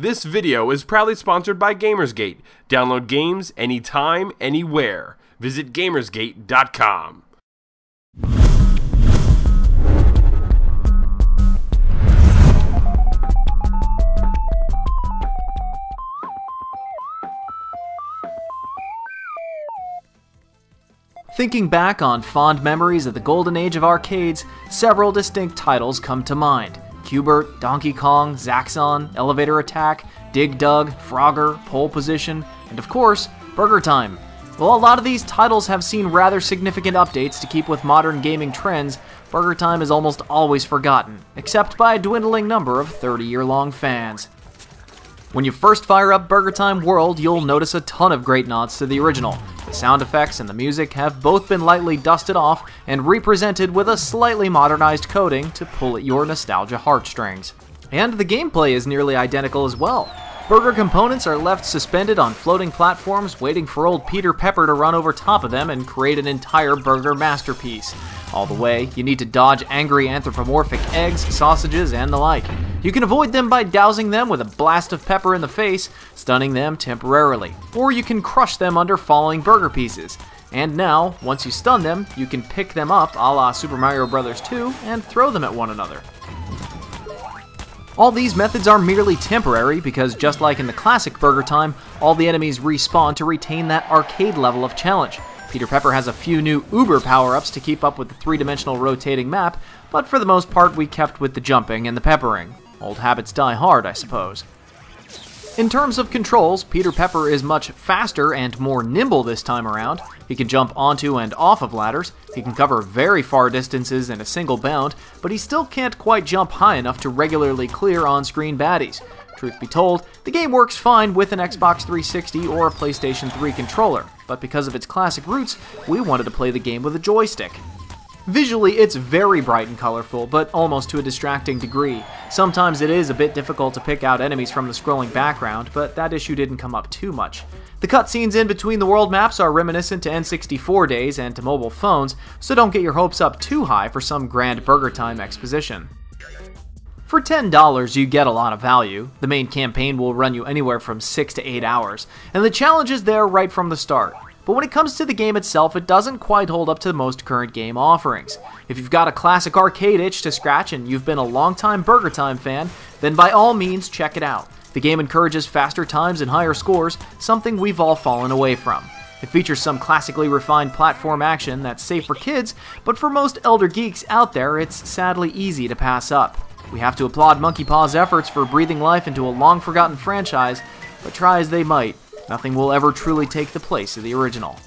This video is proudly sponsored by Gamersgate. Download games anytime, anywhere. Visit Gamersgate.com. Thinking back on fond memories of the golden age of arcades, several distinct titles come to mind. Q*bert, Donkey Kong, Zaxxon, Elevator Attack, Dig Dug, Frogger, Pole Position, and of course, Burgertime. While a lot of these titles have seen rather significant updates to keep with modern gaming trends, Burgertime is almost always forgotten, except by a dwindling number of 30-year-long fans. When you first fire up Burgertime World, you'll notice a ton of great nods to the original. The sound effects and the music have both been lightly dusted off and represented with a slightly modernized coding to pull at your nostalgia heartstrings. And the gameplay is nearly identical as well. Burger components are left suspended on floating platforms, waiting for old Peter Pepper to run over top of them and create an entire burger masterpiece. All the way, you need to dodge angry anthropomorphic eggs, sausages, and the like. You can avoid them by dousing them with a blast of pepper in the face, stunning them temporarily. Or you can crush them under falling burger pieces. And now, once you stun them, you can pick them up a la Super Mario Bros. 2 and throw them at one another. All these methods are merely temporary because just like in the classic Burgertime, all the enemies respawn to retain that arcade level of challenge. Peter Pepper has a few new uber power-ups to keep up with the three-dimensional rotating map, but for the most part we kept with the jumping and the peppering. Old habits die hard, I suppose. In terms of controls, Peter Pepper is much faster and more nimble this time around. He can jump onto and off of ladders, he can cover very far distances in a single bound, but he still can't quite jump high enough to regularly clear on-screen baddies. Truth be told, the game works fine with an Xbox 360 or a PlayStation 3 controller, but because of its classic roots, we wanted to play the game with a joystick. Visually, it's very bright and colorful, but almost to a distracting degree. Sometimes it is a bit difficult to pick out enemies from the scrolling background, but that issue didn't come up too much. The cutscenes in between the world maps are reminiscent to N64 days and to mobile phones, so don't get your hopes up too high for some grand Burgertime exposition. For $10, you get a lot of value. The main campaign will run you anywhere from 6 to 8 hours, and the challenge is there right from the start. But when it comes to the game itself, it doesn't quite hold up to most current game offerings. If you've got a classic arcade itch to scratch and you've been a long-time Burgertime fan, then by all means check it out. The game encourages faster times and higher scores, something we've all fallen away from. It features some classically refined platform action that's safe for kids, but for most elder geeks out there, it's sadly easy to pass up. We have to applaud Monkey Paw's efforts for breathing life into a long-forgotten franchise, but try as they might, nothing will ever truly take the place of the original.